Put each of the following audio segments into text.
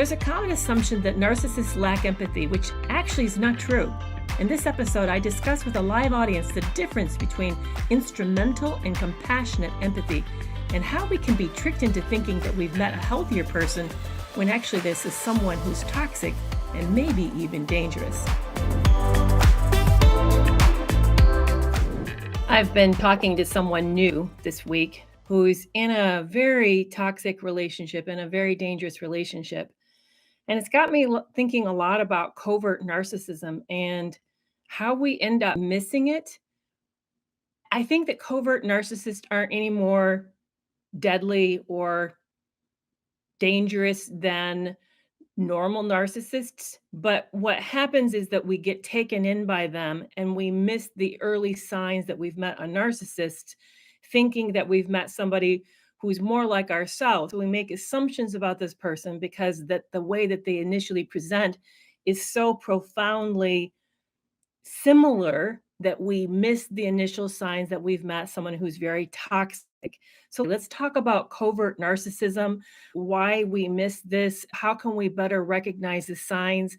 There's a common assumption that narcissists lack empathy, which actually is not true. In this episode, I discuss with a live audience the difference between instrumental and compassionate empathy and how we can be tricked into thinking that we've met a healthier person when actually this is someone who's toxic and maybe even dangerous. I've been talking to someone new this week who's in a very toxic relationship, in a very dangerous relationship. And it's got me thinking a lot about covert narcissism and how we end up missing it. I think that covert narcissists aren't any more deadly or dangerous than normal narcissists. But what happens is that we get taken in by them and we miss the early signs that we've met a narcissist, thinking that we've met somebody who's more like ourselves. So we make assumptions about this person because that the way that they initially present is so profoundly similar that we miss the initial signs that we've met someone who's very toxic. So let's talk about covert narcissism, why we miss this, how can we better recognize the signs?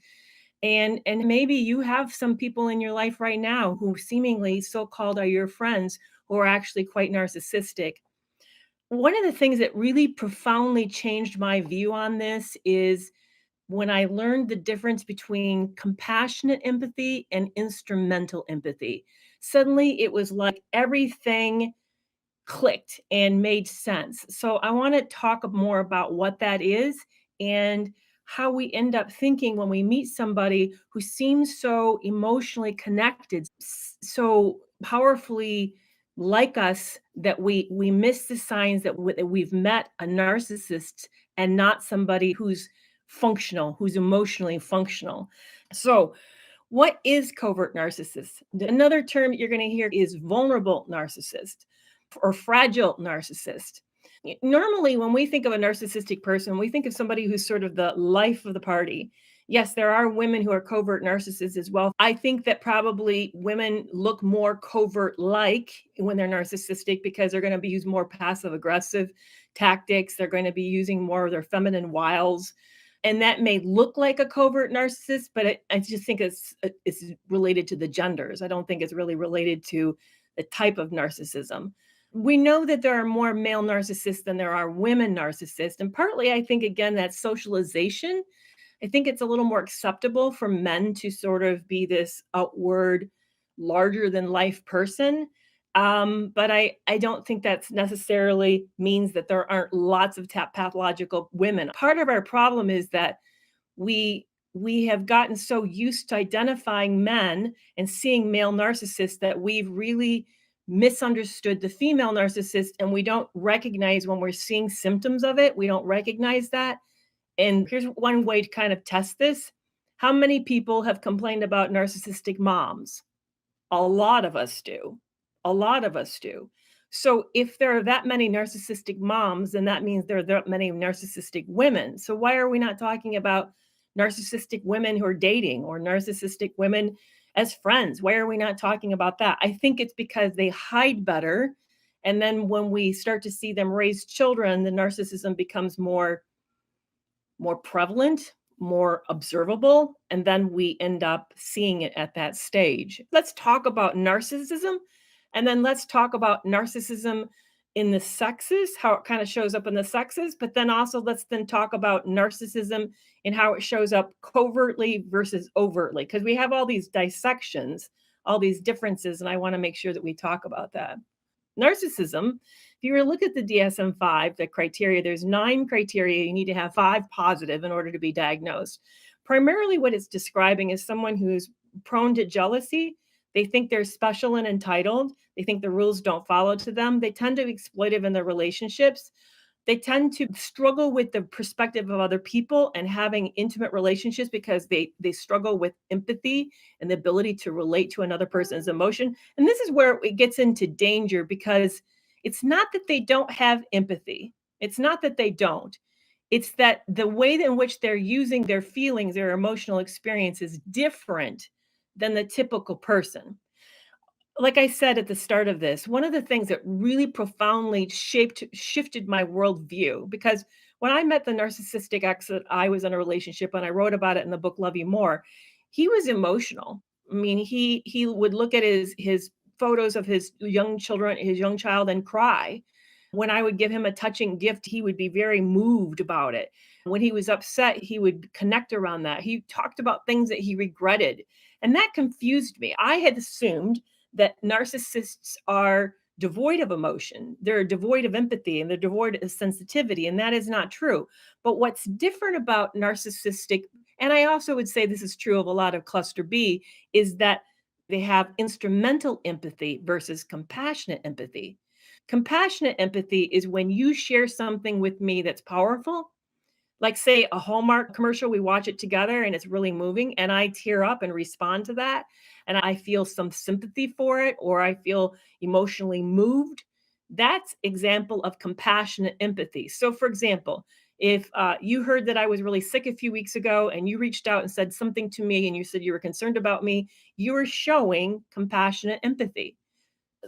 And maybe you have some people in your life right now who seemingly so-called are your friends who are actually quite narcissistic. One of the things that really profoundly changed my view on this is when I learned the difference between compassionate empathy and instrumental empathy. Suddenly it was like everything clicked and made sense. So I want to talk more about what that is and how we end up thinking when we meet somebody who seems so emotionally connected, so powerfully like us that we miss the signs that we've met a narcissist and not somebody who's functional, who's emotionally functional. So, what is covert narcissist? Another term you're going to hear is vulnerable narcissist or fragile narcissist. Normally, when we think of a narcissistic person, we think of somebody who's sort of the life of the party. Yes, there are women who are covert narcissists as well. I think that probably women look more covert like when they're narcissistic because they're going to be using more passive aggressive tactics. They're going to be using more of their feminine wiles. And that may look like a covert narcissist, but I just think it's related to the genders. I don't think it's really related to the type of narcissism. We know that there are more male narcissists than there are women narcissists. And partly, I think, again, that's socialization. I think it's a little more acceptable for men to sort of be this outward, larger than life person. But I don't think that's necessarily means that there aren't lots of pathological women. Part of our problem is that we we have gotten so used to identifying men and seeing male narcissists that we've really misunderstood the female narcissist, and we don't recognize when we're seeing symptoms of it. We don't recognize that. And here's one way to kind of test this. How many people have complained about narcissistic moms? A lot of us do. A lot of us do. So if there are that many narcissistic moms, then that means there are that many narcissistic women. So why are we not talking about narcissistic women who are dating or narcissistic women as friends? Why are we not talking about that? I think it's because they hide better. And then when we start to see them raise children, the narcissism becomes more prevalent, more observable, and then we end up seeing it at that stage. Let's talk about narcissism, and then let's talk about narcissism in the sexes, how it kind of shows up in the sexes, but then also let's then talk about narcissism and how it shows up covertly versus overtly, because we have all these dissections, all these differences, and I want to make sure that we talk about that. Narcissism, if you were to look at the DSM-5, the criteria, there's 9 criteria. You need to have 5 positive in order to be diagnosed. Primarily what it's describing is someone who's prone to jealousy. They think they're special and entitled. They think the rules don't follow to them. They tend to be exploitive in their relationships. They tend to struggle with the perspective of other people and having intimate relationships because they struggle with empathy and the ability to relate to another person's emotion. And this is where it gets into danger because it's not that they don't have empathy. It's not that they don't. It's that the way in which they're using their feelings, their emotional experience is different than the typical person. Like I said at the start of this, one of the things that really profoundly shifted my worldview, because When I met the narcissistic ex that I was in a relationship, and I wrote about it in the book Love You More, he was emotional. I mean, he would look at his photos of his young children, his young child, and cry. When I would give him a touching gift, he would be very moved about it. When he was upset, he would connect around that. He talked about things that he regretted, and that confused me. I had assumed that narcissists are devoid of emotion. They're devoid of empathy and they're devoid of sensitivity, and that is not true. But what's different about narcissistic, and I also would say this is true of a lot of cluster B, is that they have instrumental empathy versus compassionate empathy. Compassionate empathy is when you share something with me that's powerful, like say a Hallmark commercial, we watch it together and it's really moving and I tear up and respond to that and I feel some sympathy for it or I feel emotionally moved. That's example of compassionate empathy. So for example, if you heard that I was really sick a few weeks ago and you reached out and said something to me and you said you were concerned about me, you are showing compassionate empathy.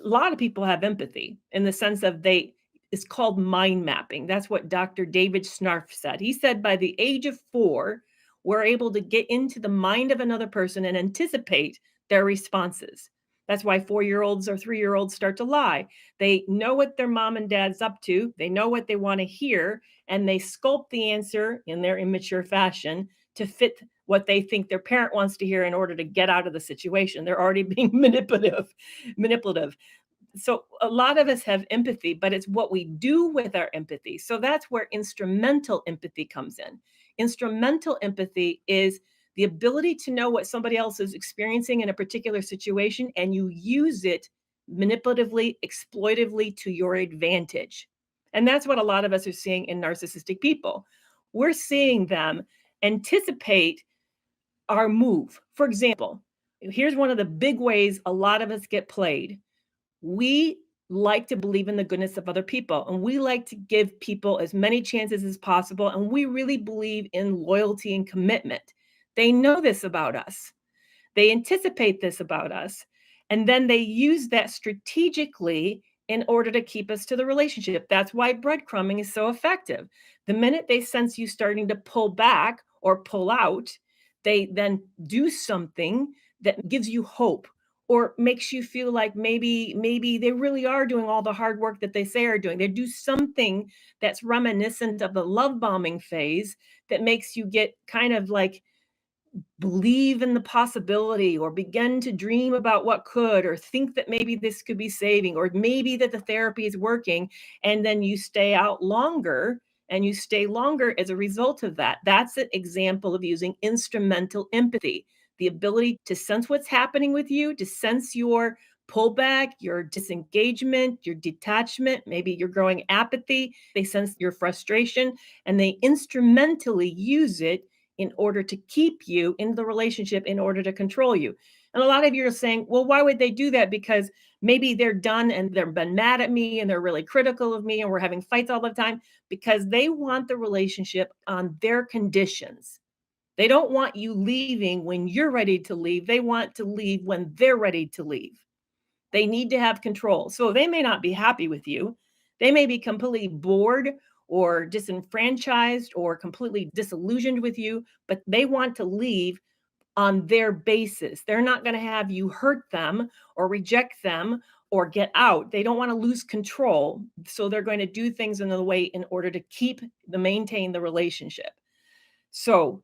A lot of people have empathy in the sense of they, it's called mind mapping. That's what Dr. David Snarf said. He said by the age of 4, we're able to get into the mind of another person and anticipate their responses. That's why 4-year-olds or 3-year-olds start to lie. They know what their mom and dad's up to, they know what they want to hear, and they sculpt the answer in their immature fashion to fit what they think their parent wants to hear in order to get out of the situation. They're already being manipulative. So a lot of us have empathy, but it's what we do with our empathy. So that's where instrumental empathy comes in. Instrumental empathy is the ability to know what somebody else is experiencing in a particular situation and you use it manipulatively, exploitively to your advantage. And that's what a lot of us are seeing in narcissistic people. We're seeing them anticipate our move. For example, here's one of the big ways a lot of us get played. We like to believe in the goodness of other people and we like to give people as many chances as possible. And we really believe in loyalty and commitment. They know this about us. They anticipate this about us. And then they use that strategically in order to keep us to the relationship. That's why breadcrumbing is so effective. The minute they sense you starting to pull back or pull out, they then do something that gives you hope or makes you feel like maybe they really are doing all the hard work that they say are doing. They do something that's reminiscent of the love bombing phase that makes you get kind of like believe in the possibility or begin to dream about what could or think that maybe this could be saving or maybe that the therapy is working and then you stay out longer and you stay longer as a result of that. That's an example of using instrumental empathy, the ability to sense what's happening with you, to sense your pullback, your disengagement, your detachment, maybe your growing apathy. They sense your frustration and they instrumentally use it in order to keep you in the relationship, in order to control you. And a lot of you are saying, well, why would they do that? Because maybe they're done and they've been mad at me and they're really critical of me and we're having fights all the time because they want the relationship on their conditions. They don't want you leaving when you're ready to leave. They want to leave when they're ready to leave. They need to have control. So they may not be happy with you. They may be completely bored or disenfranchised or completely disillusioned with you, but they want to leave on their basis. They're not going to have you hurt them or reject them or get out. They don't want to lose control. So they're going to do things in a way in order to maintain the relationship. So,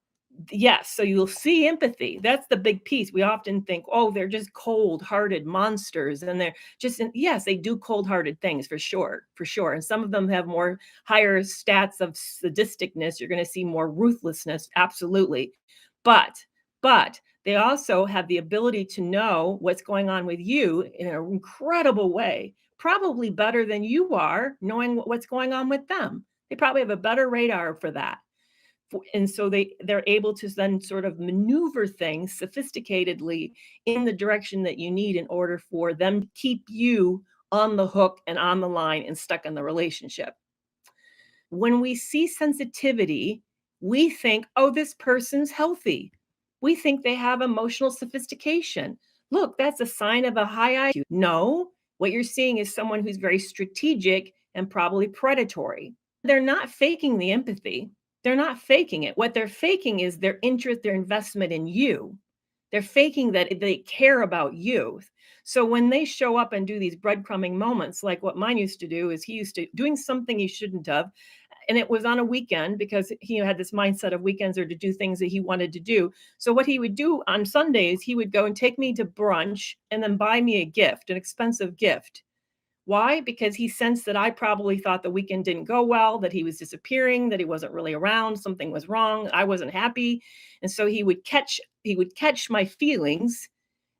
yes, so you'll see empathy. That's the big piece. We often think, oh, they're just cold-hearted monsters. And they're just, yes, they do cold-hearted things for sure, for sure. And some of them have more higher stats of sadisticness. You're going to see more ruthlessness, absolutely. But they also have the ability to know what's going on with you in an incredible way, probably better than you are knowing what's going on with them. They probably have a better radar for that. And so they're able to then sort of maneuver things sophisticatedly in the direction that you need in order for them to keep you on the hook and on the line and stuck in the relationship. When we see sensitivity, we think, oh, this person's healthy. We think they have emotional sophistication. Look, that's a sign of a high IQ. No, what you're seeing is someone who's very strategic and probably predatory. They're not faking the empathy. They're not faking it. What they're faking is their interest, their investment in you. They're faking that they care about you. So when they show up and do these breadcrumbing moments, like what mine used to do, is he used to doing something he shouldn't have, and it was on a weekend because he had this mindset of weekends are to do things that he wanted to do. So what he would do on Sundays, he would go and take me to brunch and then buy me a gift, an expensive gift. Why? Because he sensed that I probably thought the weekend didn't go well, that he was disappearing, that he wasn't really around, something was wrong, I wasn't happy. And so he would catch my feelings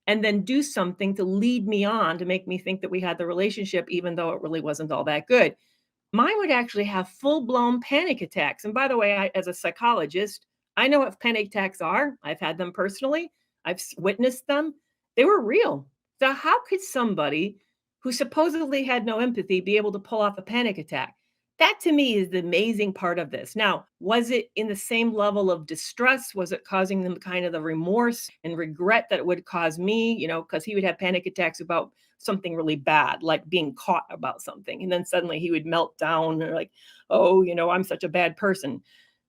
and then do something to lead me on to make me think that we had the relationship even though it really wasn't all that good. Mine would actually have full-blown panic attacks, and by the way, as a psychologist, I know what panic attacks are. I've had them personally. I've witnessed them. They were real. So how could somebody who supposedly had no empathy be able to pull off a panic attack? That to me is the amazing part of this. Now, was it in the same level of distress? Was it causing them kind of the remorse and regret that it would cause me? Because he would have panic attacks about something really bad, like being caught about something. And then suddenly he would melt down or like, oh, I'm such a bad person.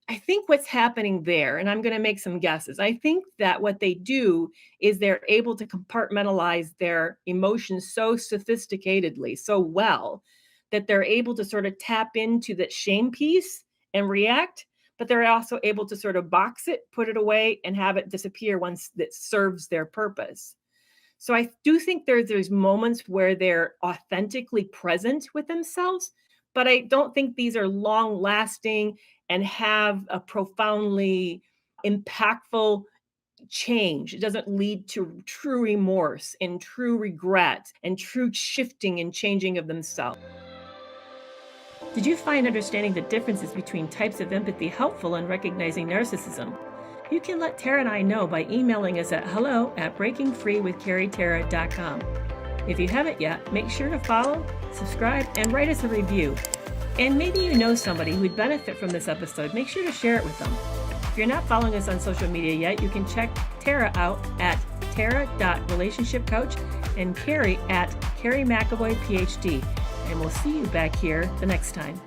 I think what's happening there, and I'm going to make some guesses. I think that what they do is they're able to compartmentalize their emotions so sophisticatedly, so well, that they're able to sort of tap into that shame piece and react, but they're also able to sort of box it, put it away, and have it disappear once that serves their purpose. So I do think there's moments where they're authentically present with themselves, but I don't think these are long lasting and have a profoundly impactful change. It doesn't lead to true remorse and true regret and true shifting and changing of themselves. Did you find understanding the differences between types of empathy helpful in recognizing narcissism? You can let Tara and I know by emailing us at hello@breakingfreewithcarrietara.com. If you haven't yet, make sure to follow, subscribe, and write us a review. And maybe you know somebody who'd benefit from this episode. Make sure to share it with them. If you're not following us on social media yet, you can check Tara out at tara.relationshipcoach and Carrie at Carrie McAvoy PhD. And we'll see you back here the next time.